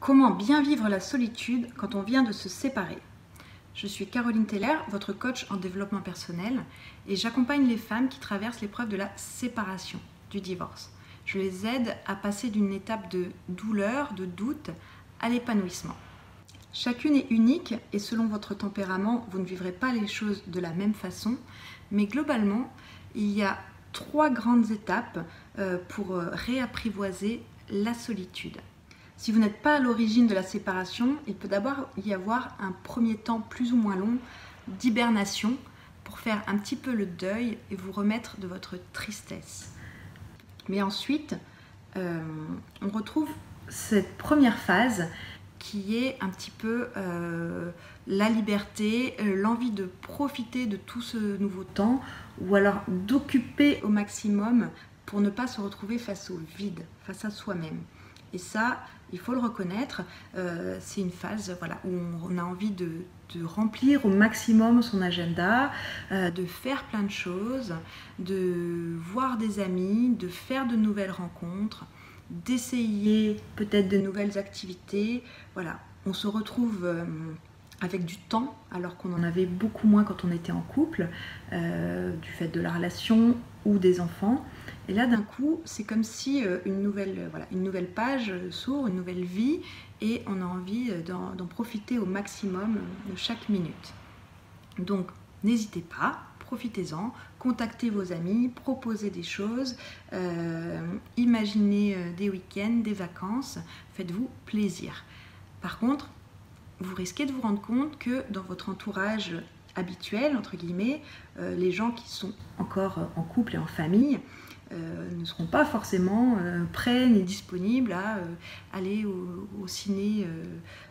Comment bien vivre la solitude quand on vient de se séparer? Je suis Caroline Teller, votre coach en développement personnel, et j'accompagne les femmes qui traversent l'épreuve de la séparation, du divorce. Je les aide à passer d'une étape de douleur, de doute, à l'épanouissement. Chacune est unique et selon votre tempérament, vous ne vivrez pas les choses de la même façon, mais globalement, il y a 3 grandes étapes pour réapprivoiser la solitude. Si vous n'êtes pas à l'origine de la séparation, il peut d'abord y avoir un premier temps plus ou moins long d'hibernation pour faire un petit peu le deuil et vous remettre de votre tristesse. Mais ensuite, on retrouve cette première phase qui est un petit peu la liberté, l'envie de profiter de tout ce nouveau temps ou alors d'occuper au maximum pour ne pas se retrouver face au vide, face à soi-même. Et ça, il faut le reconnaître, c'est une phase où on a envie de remplir au maximum son agenda, de faire plein de choses, de voir des amis, de faire de nouvelles rencontres, d'essayer peut-être de nouvelles activités. Voilà, on se retrouve avec du temps alors qu'on en avait beaucoup moins quand on était en couple, du fait de la relation ou des enfants. Et là, d'un coup, c'est comme si une nouvelle page s'ouvre, une nouvelle vie, et on a envie d'en profiter au maximum de chaque minute. Donc, n'hésitez pas, profitez-en, contactez vos amis, proposez des choses, imaginez des week-ends, des vacances, faites-vous plaisir. Par contre, vous risquez de vous rendre compte que dans votre entourage habituel, entre guillemets, les gens qui sont encore en couple et en famille, ne seront pas forcément prêts ni disponibles à aller au ciné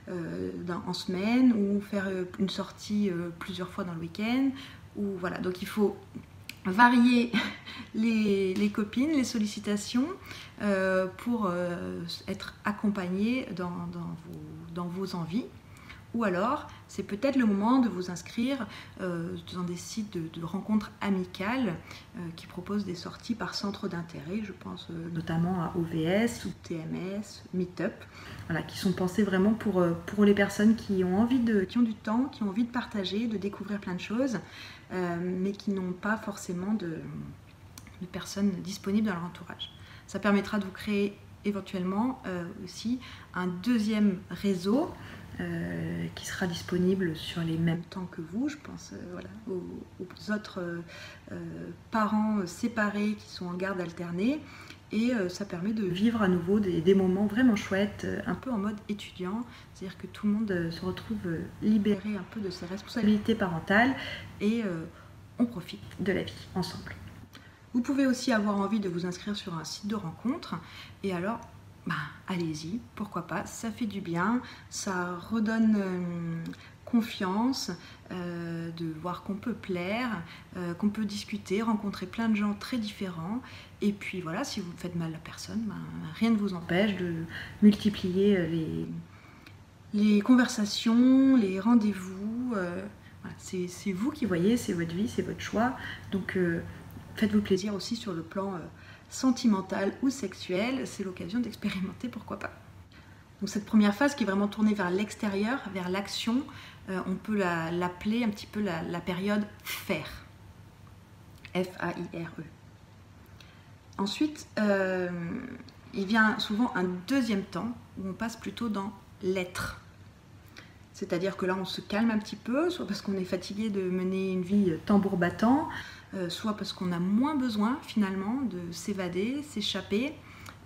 en semaine ou faire une sortie plusieurs fois dans le week-end. Voilà. Donc il faut varier les copines, les sollicitations pour être accompagné dans vos envies. Ou alors, c'est peut-être le moment de vous inscrire dans des sites de rencontres amicales qui proposent des sorties par centre d'intérêt. Je pense notamment à OVS ou TMS, Meetup, qui sont pensés vraiment pour les personnes qui ont du temps, qui ont envie de partager, de découvrir plein de choses, mais qui n'ont pas forcément de personnes disponibles dans leur entourage. Ça permettra de vous créer éventuellement aussi un deuxième réseau qui sera disponible sur les mêmes temps que vous. Je pense aux autres parents séparés qui sont en garde alternée, et ça permet de vivre à nouveau des moments vraiment chouettes, un peu en mode étudiant, c'est-à-dire que tout le monde se retrouve libéré un peu de ses responsabilités parentales et on profite de la vie ensemble. Vous pouvez aussi avoir envie de vous inscrire sur un site de rencontre, et alors allez-y, pourquoi pas, ça fait du bien, ça redonne confiance, de voir qu'on peut plaire, qu'on peut discuter, rencontrer plein de gens très différents, et puis voilà, si vous ne faites mal à personne, rien ne vous empêche de multiplier les conversations, les rendez-vous, c'est vous qui voyez, c'est votre vie, c'est votre choix, donc faites-vous plaisir aussi sur le plan sentimental ou sexuel, c'est l'occasion d'expérimenter, pourquoi pas. Donc cette première phase qui est vraiment tournée vers l'extérieur, vers l'action, on peut l'appeler un petit peu la période faire. F-A-I-R-E. Ensuite, il vient souvent un deuxième temps où on passe plutôt dans l'être. C'est-à-dire que là, on se calme un petit peu, soit parce qu'on est fatigué de mener une vie tambour battant, soit parce qu'on a moins besoin finalement de s'évader, s'échapper.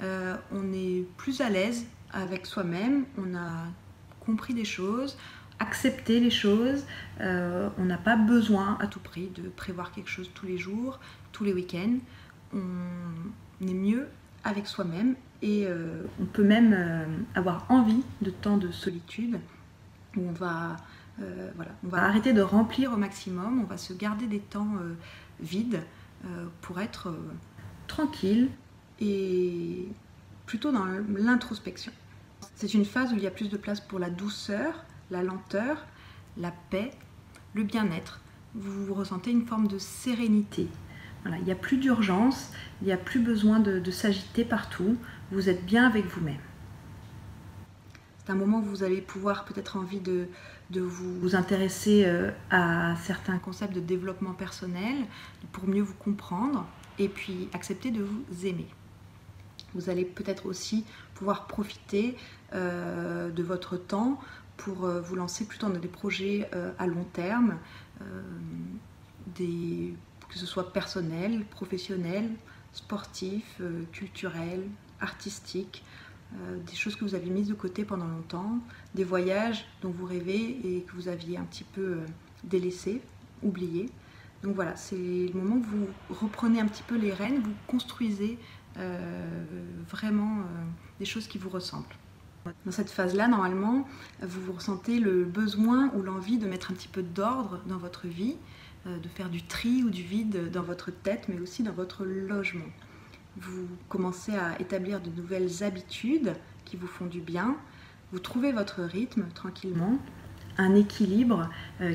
On est plus à l'aise avec soi-même, on a compris des choses, accepté les choses, on n'a pas besoin à tout prix de prévoir quelque chose tous les jours, tous les week-ends. On est mieux avec soi-même et on peut même avoir envie de temps de solitude où on va arrêter de remplir au maximum, on va se garder des temps vides pour être tranquille et plutôt dans l'introspection. C'est une phase où il y a plus de place pour la douceur, la lenteur, la paix, le bien-être. Vous ressentez une forme de sérénité. Voilà, il n'y a plus d'urgence, il n'y a plus besoin de s'agiter partout, vous êtes bien avec vous-même. C'est un moment où vous allez pouvoir peut-être envie de vous intéresser à certains concepts de développement personnel pour mieux vous comprendre et puis accepter de vous aimer. Vous allez peut-être aussi pouvoir profiter de votre temps pour vous lancer plutôt dans des projets à long terme, que ce soit personnel, professionnel, sportif, culturel, artistique, des choses que vous avez mises de côté pendant longtemps, des voyages dont vous rêvez et que vous aviez un petit peu délaissé, oublié. Donc voilà, c'est le moment où vous reprenez un petit peu les rênes, vous construisez vraiment des choses qui vous ressemblent. Dans cette phase-là, normalement, vous ressentez le besoin ou l'envie de mettre un petit peu d'ordre dans votre vie, de faire du tri ou du vide dans votre tête, mais aussi dans votre logement. Vous commencez à établir de nouvelles habitudes qui vous font du bien. Vous trouvez votre rythme tranquillement, un équilibre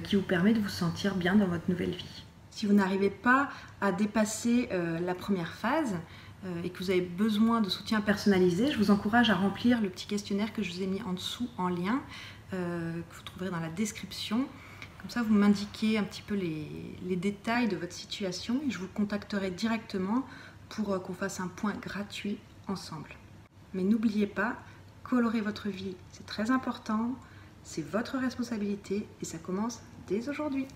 qui vous permet de vous sentir bien dans votre nouvelle vie. Si vous n'arrivez pas à dépasser la première phase et que vous avez besoin de soutien personnalisé, je vous encourage à remplir le petit questionnaire que je vous ai mis en dessous en lien, que vous trouverez dans la description. Comme ça, vous m'indiquez un petit peu les détails de votre situation et je vous contacterai directement pour qu'on fasse un point gratuit ensemble. Mais n'oubliez pas, colorer votre vie, c'est très important, c'est votre responsabilité et ça commence dès aujourd'hui.